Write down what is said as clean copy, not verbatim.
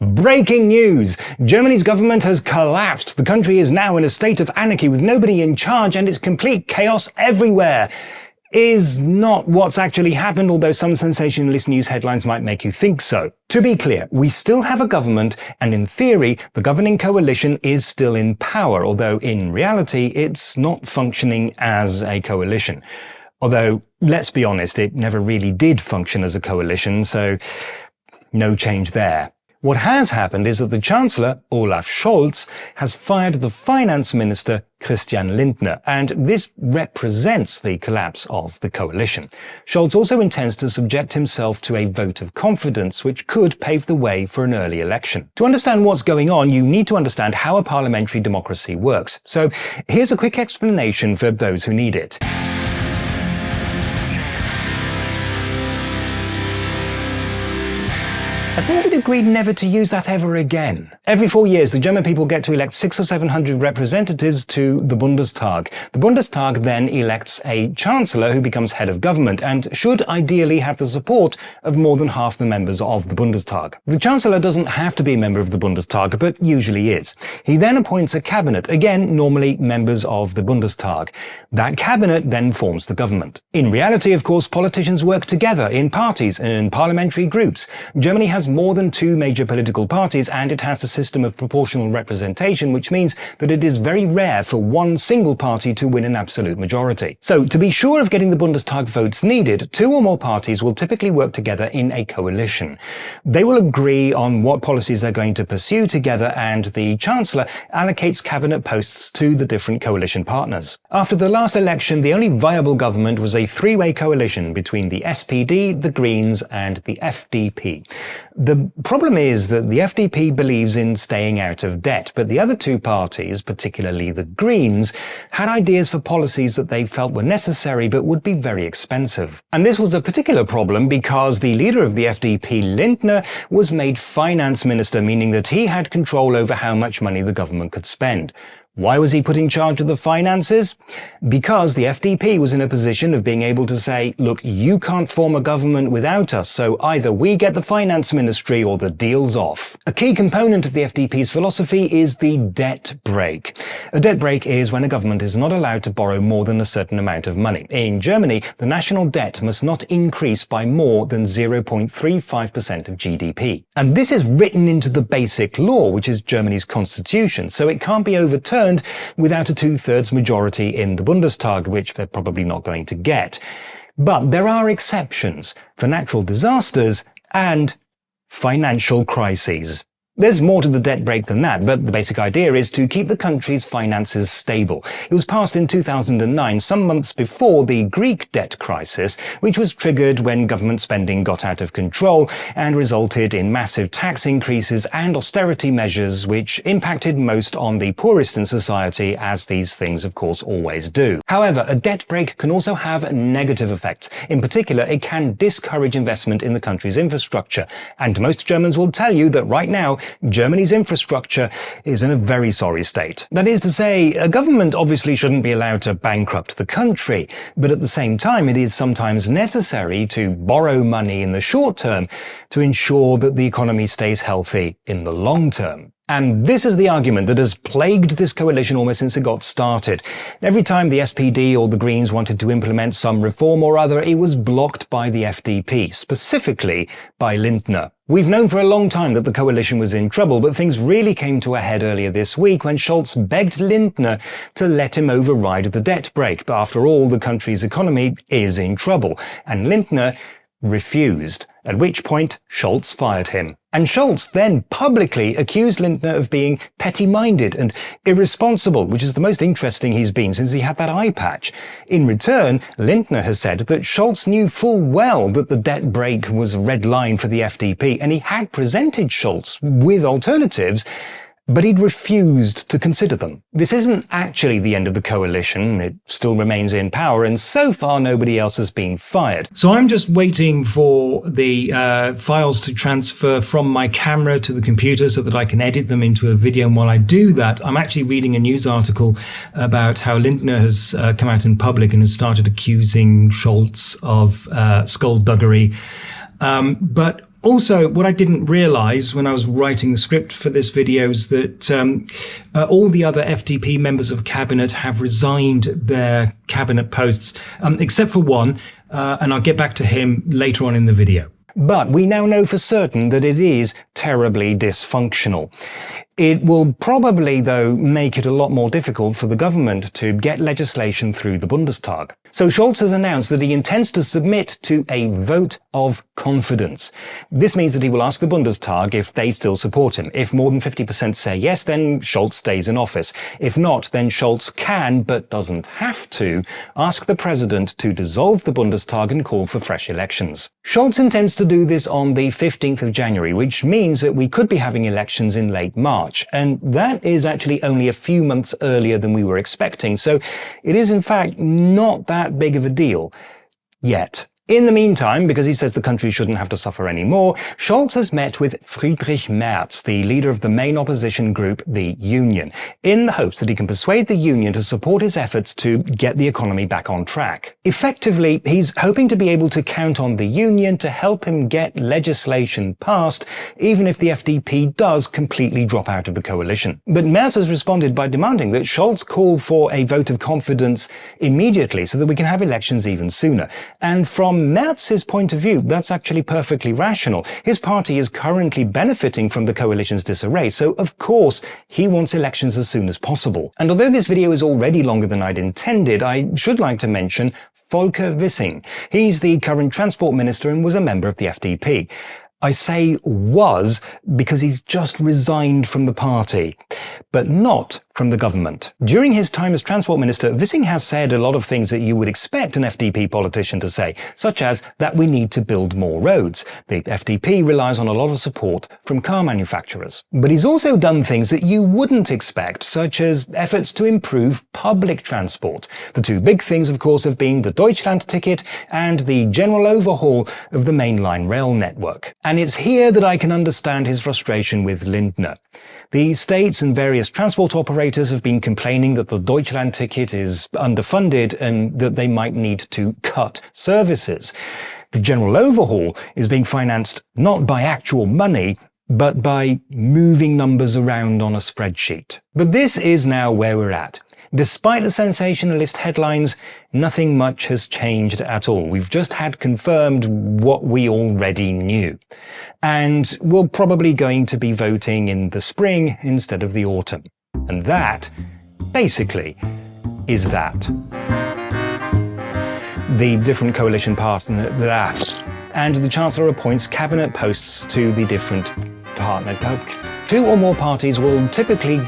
Breaking news! Germany's government has collapsed. The country is now in a state of anarchy with nobody in charge and it's complete chaos everywhere. Is not what's actually happened, although some sensationalist news headlines might make you think so. To be clear, we still have a government, and in theory, the governing coalition is still in power, although in reality, it's not functioning as a coalition. Although, let's be honest, it never really did function as a coalition, so no change there. What has happened is that the Chancellor, Olaf Scholz, has fired the Finance Minister, Christian Lindner, and this represents the collapse of the coalition. Scholz also intends to subject himself to a vote of confidence, which could pave the way for an early election. To understand what's going on, you need to understand how a parliamentary democracy works. So here's a quick explanation for those who need it. I think we'd agreed never to use that ever again. Every 4 years, the German people get to elect 600 or 700 representatives to the Bundestag. The Bundestag then elects a chancellor who becomes head of government and should ideally have the support of more than half the members of the Bundestag. The chancellor doesn't have to be a member of the Bundestag, but usually is. He then appoints a cabinet, again normally members of the Bundestag. That cabinet then forms the government. In reality, of course, politicians work together in parties and parliamentary groups. Germany has more than 2 major political parties, and it has a system of proportional representation, which means that it is very rare for one single party to win an absolute majority. So, to be sure of getting the Bundestag votes needed, 2 or more parties will typically work together in a coalition. They will agree on what policies they're going to pursue together, and the Chancellor allocates cabinet posts to the different coalition partners. After the last election, the only viable government was a 3-way coalition between the SPD, the Greens, and the FDP. The problem is that the FDP believes in staying out of debt, but the other 2 parties, particularly the Greens, had ideas for policies that they felt were necessary but would be very expensive. And this was a particular problem because the leader of the FDP, Lindner, was made finance minister, meaning that he had control over how much money the government could spend. Why was he put in charge of the finances? Because the FDP was in a position of being able to say, look, you can't form a government without us, so either we get the finance ministry or the deal's off. A key component of the FDP's philosophy is the debt brake. A debt brake is when a government is not allowed to borrow more than a certain amount of money. In Germany, the national debt must not increase by more than 0.35% of GDP. And this is written into the basic law, which is Germany's constitution, so it can't be overturned without a 2/3 majority in the Bundestag, which they're probably not going to get. But there are exceptions for natural disasters and financial crises. There's more to the debt brake than that, but the basic idea is to keep the country's finances stable. It was passed in 2009, some months before the Greek debt crisis, which was triggered when government spending got out of control and resulted in massive tax increases and austerity measures, which impacted most on the poorest in society, as these things of course always do. However, a debt brake can also have negative effects. In particular, it can discourage investment in the country's infrastructure, and most Germans will tell you that right now, Germany's infrastructure is in a very sorry state. That is to say, a government obviously shouldn't be allowed to bankrupt the country, but at the same time it is sometimes necessary to borrow money in the short term to ensure that the economy stays healthy in the long term. And this is the argument that has plagued this coalition almost since it got started. Every time the SPD or the Greens wanted to implement some reform or other, it was blocked by the FDP, specifically by Lindner. We've known for a long time that the coalition was in trouble, but things really came to a head earlier this week when Scholz begged Lindner to let him override the debt brake. But after all, the country's economy is in trouble, and Lindner refused, at which point Scholz fired him. And Scholz then publicly accused Lindner of being petty-minded and irresponsible, which is the most interesting he's been since he had that eye patch. In return, Lindner has said that Scholz knew full well that the debt brake was a red line for the FDP, and he had presented Scholz with alternatives, but he'd refused to consider them. This isn't actually the end of the coalition. It still remains in power, and so far nobody else has been fired. So I'm just waiting for the files to transfer from my camera to the computer so that I can edit them into a video. And while I do that, I'm actually reading a news article about how Lindner has come out in public and has started accusing Scholz of skullduggery. But Also, what I didn't realise when I was writing the script for this video is that all the other FDP members of cabinet have resigned their cabinet posts, except for one, and I'll get back to him later on in the video. But we now know for certain that it is terribly dysfunctional. It will probably, though, make it a lot more difficult for the government to get legislation through the Bundestag. So Scholz has announced that he intends to submit to a vote of confidence. This means that he will ask the Bundestag if they still support him. If more than 50% say yes, then Scholz stays in office. If not, then Scholz can, but doesn't have to, ask the president to dissolve the Bundestag and call for fresh elections. Scholz intends to do this on the 15th of January, which means that we could be having elections in late March. And that is actually only a few months earlier than we were expecting. So it is in fact not that big of a deal yet. In the meantime, because he says the country shouldn't have to suffer anymore, Scholz has met with Friedrich Merz, the leader of the main opposition group, the Union, in the hopes that he can persuade the Union to support his efforts to get the economy back on track. Effectively, he's hoping to be able to count on the Union to help him get legislation passed, even if the FDP does completely drop out of the coalition. But Merz has responded by demanding that Scholz call for a vote of confidence immediately so that we can have elections even sooner. And from Merz's point of view, that's actually perfectly rational. His party is currently benefiting from the coalition's disarray, so of course he wants elections as soon as possible. And although this video is already longer than I'd intended, I should like to mention Volker Wissing. He's the current transport minister and was a member of the FDP. I say was because he's just resigned from the party, but not from the government. During his time as transport minister, Wissing has said a lot of things that you would expect an FDP politician to say, such as that we need to build more roads. The FDP relies on a lot of support from car manufacturers. But he's also done things that you wouldn't expect, such as efforts to improve public transport. The two big things, of course, have been the Deutschland ticket and the general overhaul of the mainline rail network. And it's here that I can understand his frustration with Lindner. The states and various transport operators have been complaining that the Deutschland ticket is underfunded and that they might need to cut services. The general overhaul is being financed not by actual money, but by moving numbers around on a spreadsheet. But this is now where we're at. Despite the sensationalist headlines, nothing much has changed at all. We've just had confirmed what we already knew. And we're probably going to be voting in the spring instead of the autumn. And that, basically, is that. The different coalition partners, and the Chancellor appoints cabinet posts to the different partner. Two or more parties will typically